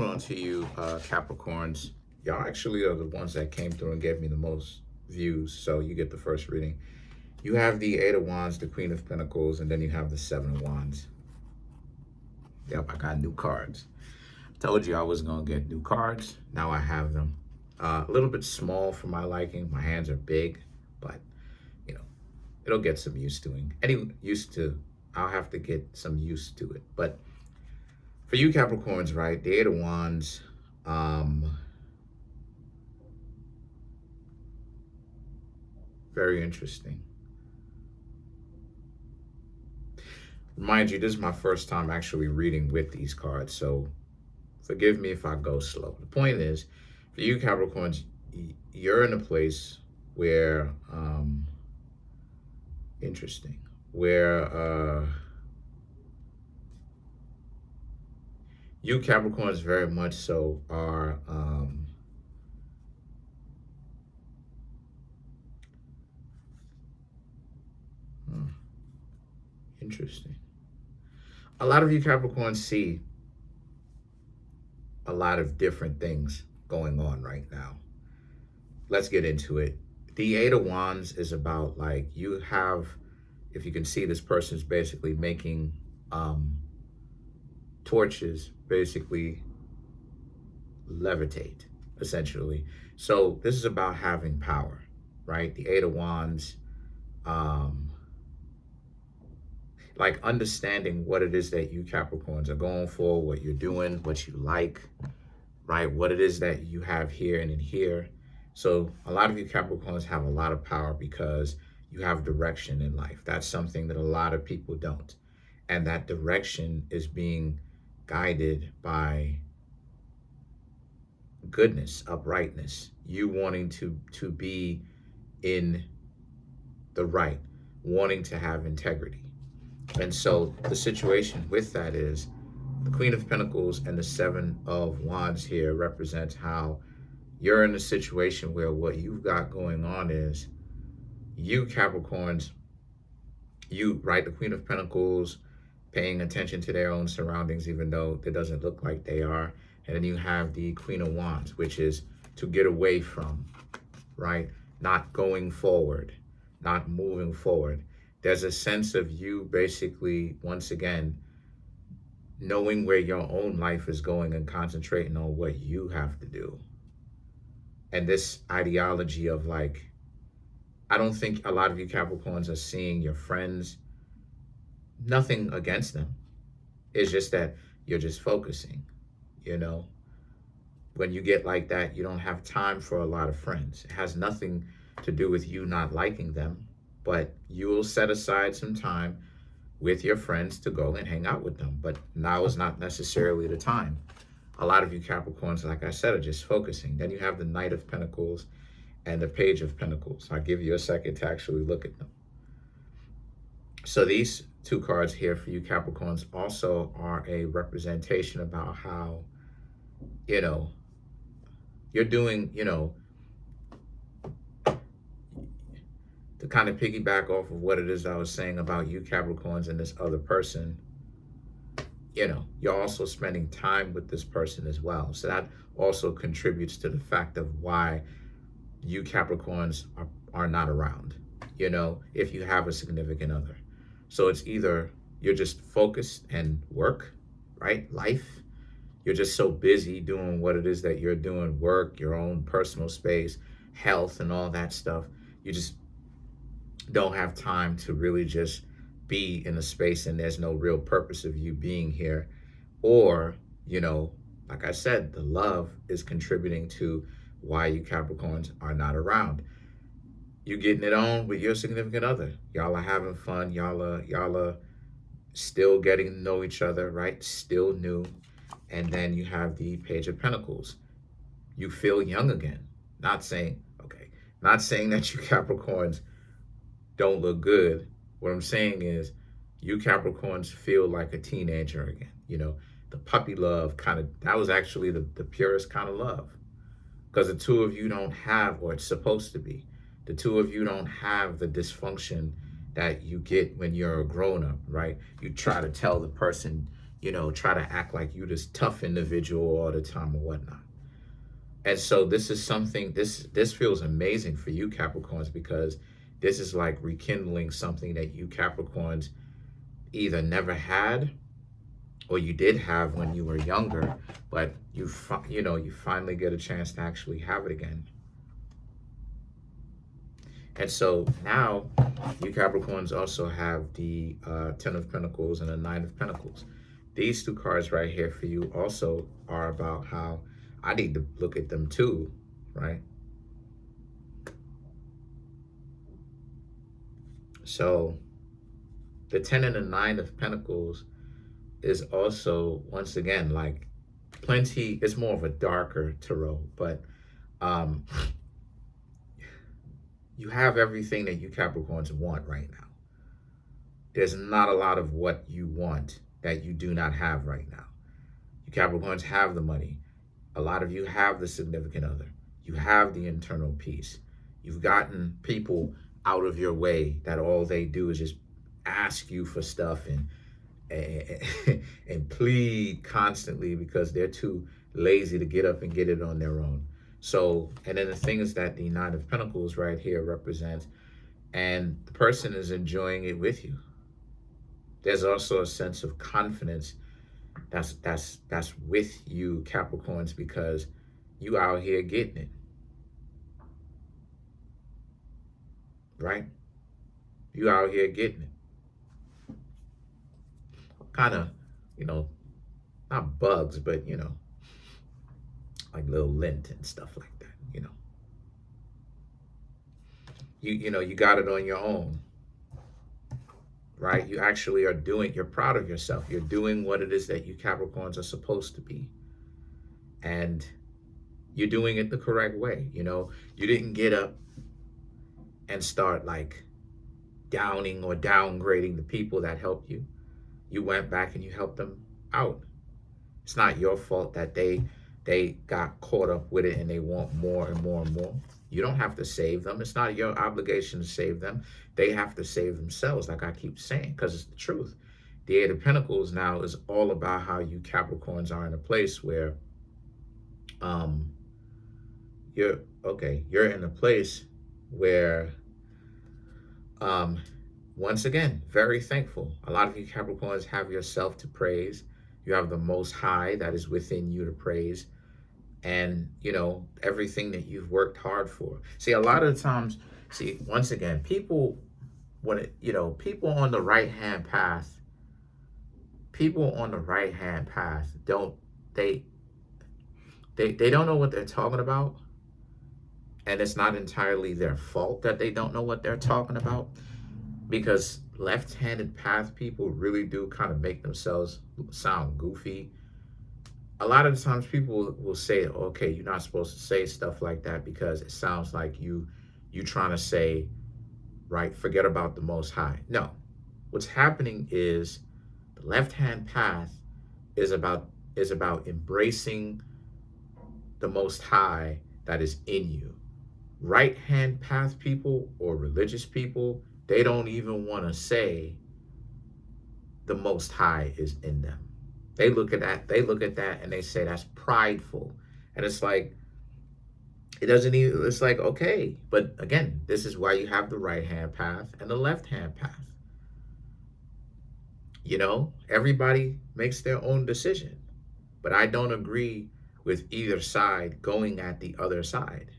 On to you, Capricorns. Y'all actually are the ones that came through and gave me the most views, so you get the first reading. You have the Eight of Wands, the Queen of Pentacles, and then you have the Seven of Wands. Yep, I got new cards. Told you I was going to get new cards. Now I have them. A little bit small for my liking. My hands are big, but, you know, it'll get some used to. I'll have to get some used to it. But for you Capricorns, right, the Eight of Wands, very interesting. Mind you, this is my first time actually reading with these cards, so forgive me if I go slow. The point is, for you Capricorns, you're in a place where, interesting, where you Capricorns very much so are, interesting. A lot of you Capricorns see a lot of different things going on right now. Let's get into it. The Eight of Wands is about, like, you have, if you can see, this person's basically making torches basically levitate, essentially. So this is about having power, right? The Eight of Wands, like understanding what it is that you Capricorns are going for, what you're doing, what you like, right? What it is that you have here and in here. So a lot of you Capricorns have a lot of power because you have direction in life. That's something that a lot of people don't. And that direction is being guided by goodness, uprightness, you wanting to be in the right, wanting to have integrity. And so the situation with that is the Queen of Pentacles and the Seven of Wands here represents how you're in a situation where what you've got going on is you Capricorns, right, the Queen of Pentacles paying attention to their own surroundings, even though it doesn't look like they are. And then you have the Queen of Wands, which is to get away from, right? Not going forward, not moving forward. There's a sense of you basically, once again, knowing where your own life is going and concentrating on what you have to do. And this ideology of, like, I don't think a lot of you Capricorns are seeing your friends, nothing against them. It's just that you're just focusing, you know? When you get like that, you don't have time for a lot of friends. It has nothing to do with you not liking them, but you will set aside some time with your friends to go and hang out with them. But now is not necessarily the time. A lot of you Capricorns, like I said, are just focusing. Then you have the Knight of Pentacles and the Page of Pentacles. I'll give you a second to actually look at them. So these two cards here for you Capricorns also are a representation about how, you know, you're doing, you know, to kind of piggyback off of what it is I was saying about you Capricorns and this other person, you know, you're also spending time with this person as well. So that also contributes to the fact of why you Capricorns are not around, you know, if you have a significant other. So it's either you're just focused and work, right? Life. You're just so busy doing what it is that you're doing, work, your own personal space, health, and all that stuff. You just don't have time to really just be in a space, and there's no real purpose of you being here. Or, you know, like I said, the love is contributing to why you Capricorns are not around. You getting it on with your significant other. Y'all are having fun. Y'all are still getting to know each other, right? Still new. And then you have the Page of Pentacles. You feel young again. Not saying that you Capricorns don't look good. What I'm saying is you Capricorns feel like a teenager again. You know, the puppy love kind of, that was actually the purest kind of love. Because the two of you don't have, or it's supposed to be, the two of you don't have the dysfunction that you get when you're a grown-up, right? You try to tell the person try to act like you this tough individual all the time or whatnot. And so this is something, this feels amazing for you Capricorns, because this is like rekindling something that you Capricorns either never had or you did have when you were younger, but you finally get a chance to actually have it again. And so now you Capricorns also have the Ten of Pentacles and the Nine of Pentacles. These two cards right here for you also are about how I need to look at them too, right? So the 10 and the 9 of Pentacles is also, once again, like plenty, it's more of a darker tarot, but you have everything that you Capricorns want right now. There's not a lot of what you want that you do not have right now. You Capricorns have the money. A lot of you have the significant other. You have the internal peace. You've gotten people out of your way that all they do is just ask you for stuff and plead constantly because they're too lazy to get up and get it on their own. So, and then the thing is that the Nine of Pentacles right here represents, and the person is enjoying it with you. There's also a sense of confidence that's with you Capricorns, because you out here getting it, right? You out here getting it. Kind of, not bugs, but like little lint and stuff like that. You got it on your own, right? You actually are doing, you're proud of yourself. You're doing what it is that you Capricorns are supposed to be. And you're doing it the correct way. You didn't get up and start like downing or downgrading the people that helped you. You went back and you helped them out. It's not your fault that they got caught up with it and they want more and more and more. You don't have to save them. It's not your obligation to save them. They have to save themselves, like I keep saying, because it's the truth. The Eight of Pentacles now is all about how you Capricorns are in a place where you're in a place where once again, very thankful. A lot of you Capricorns have yourself to praise. You have the Most High that is within you to praise. And, everything that you've worked hard for. See, a lot of the times, once again, people on the right-hand path, they don't know what they're talking about. And it's not entirely their fault that they don't know what they're talking about, because left-handed path people really do kind of make themselves sound goofy. A lot of the times people will say, okay, you're not supposed to say stuff like that because it sounds like you trying to say, right, forget about the Most High. No, what's happening is the left-hand path is about embracing the Most High that is in you. Right-hand path people or religious people, they don't even want to say the Most High is in them. They look at that and they say that's prideful. And it's like, it's like, okay. But again, this is why you have the right-hand path and the left-hand path. Everybody makes their own decision. But I don't agree with either side going at the other side.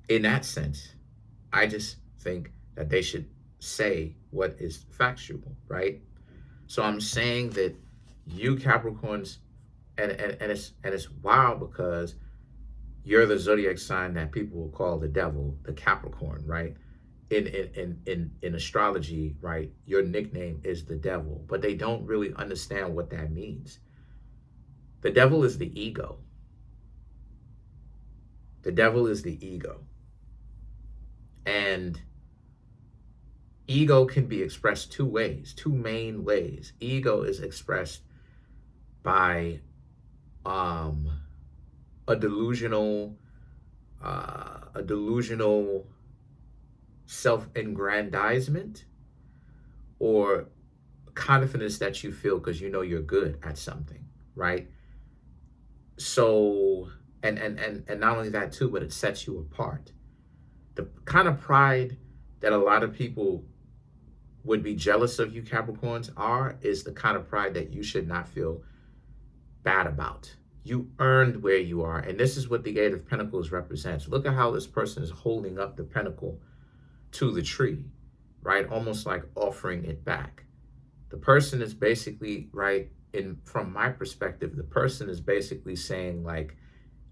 In that sense, I just think that they should say what is factual, right? So I'm saying that you Capricorns, and it's wild because you're the zodiac sign that people will call the devil, the Capricorn, right? In astrology, right? Your nickname is the devil, but they don't really understand what that means. The devil is the ego. The devil is the ego. And ego can be expressed two ways, two main ways. Ego is expressed by a delusional self-aggrandizement, or confidence that you feel because you know you're good at something, right? So, and not only that too, but it sets you apart. The kind of pride that a lot of people would be jealous of you Capricorns is the kind of pride that you should not feel bad about. You earned where you are, and this is what the Eight of Pentacles represents. Look at how this person is holding up the pentacle to the tree, right? Almost like offering it back. The person is basically, right, from my perspective, the person is basically saying like,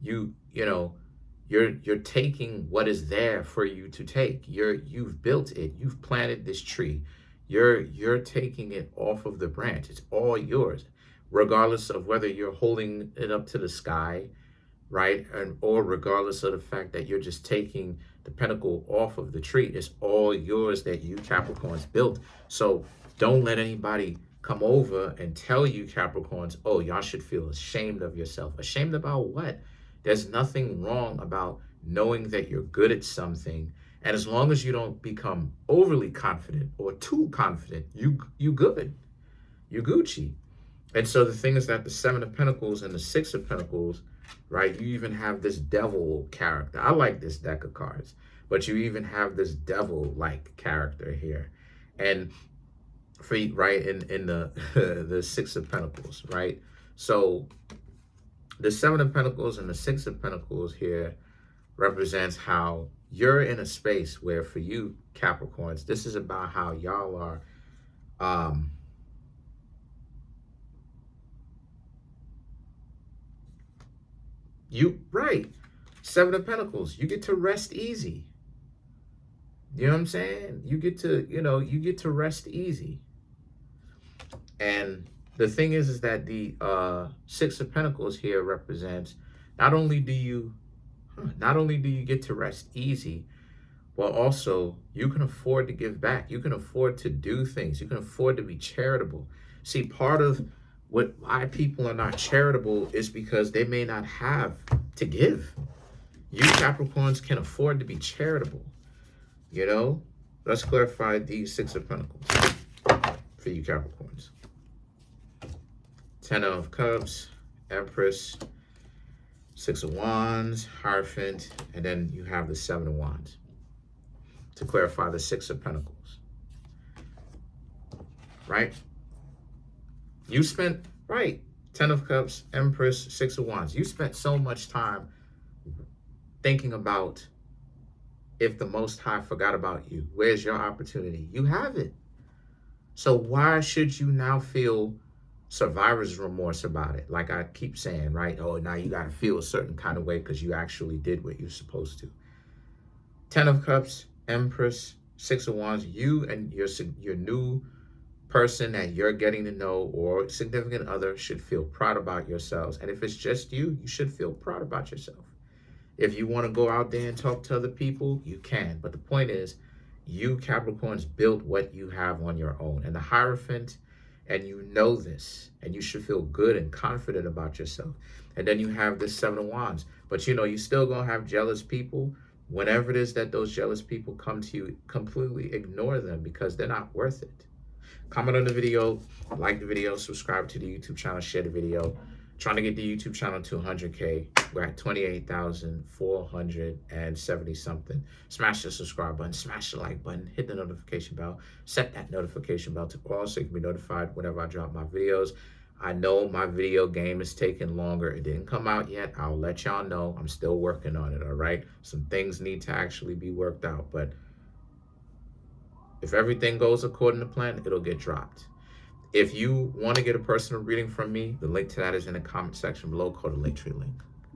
you're taking what is there for you to take. You've built it. You've planted this tree. You're taking it off of the branch. It's all yours, regardless of whether you're holding it up to the sky, right? Or regardless of the fact that you're just taking the pentacle off of the tree. It's all yours that you Capricorns built. So don't let anybody come over and tell you Capricorns, oh, y'all should feel ashamed of yourself. Ashamed about what? There's nothing wrong about knowing that you're good at something. And as long as you don't become overly confident or too confident, you good. You're Gucci. And so the thing is that the Seven of Pentacles and the Six of Pentacles, right? You even have this devil character. I like this deck of cards, but you even have this devil-like character here. And for right in the the Six of Pentacles, right? So the Seven of Pentacles and the Six of Pentacles here represents how you're in a space where for you Capricorns, this is about how y'all are Seven of Pentacles, you get to rest easy. You know what I'm saying? You get to rest easy. And the thing is that the Six of Pentacles here represents not only do you get to rest easy, but also you can afford to give back. You can afford to do things. You can afford to be charitable. See, part of why people are not charitable is because they may not have to give. You Capricorns can afford to be charitable. You know, let's clarify the Six of Pentacles for you Capricorns. Ten of Cups, Empress, Six of Wands, Hierophant, and then you have the Seven of Wands. To clarify the Six of Pentacles. Right? You spent, right, Ten of Cups, Empress, Six of Wands. You spent so much time thinking about if the Most High forgot about you. Where's your opportunity? You have it. So why should you now feel survivor's remorse about it? Like I keep saying, right? Oh, now you got to feel a certain kind of way because you actually did what you're supposed to. Ten of Cups, Empress, Six of Wands. You and your new person that you're getting to know or significant other should feel proud about yourselves. And if it's just you, you should feel proud about yourself. If you want to go out there and talk to other people, you can. But the point is, you Capricorns built what you have on your own. And the Hierophant, and you know this, and you should feel good and confident about yourself. And then you have this Seven of Wands. But you know, you still going to have jealous people. Whenever it is that those jealous people come to you, completely ignore them because they're not worth it. Comment on the video, like the video, subscribe to the YouTube channel, share the video. Trying to get the YouTube channel to 100K. We're at 28,470 something. Smash the subscribe button, smash the like button, hit the notification bell, set that notification bell to all so you can be notified whenever I drop my videos. I know my video game is taking longer. It didn't come out yet. I'll let y'all know. I'm still working on it, all right? Some things need to actually be worked out, but if everything goes according to plan, it'll get dropped. If you want to get a personal reading from me, the link to that is in the comment section below. Call the Linktree link.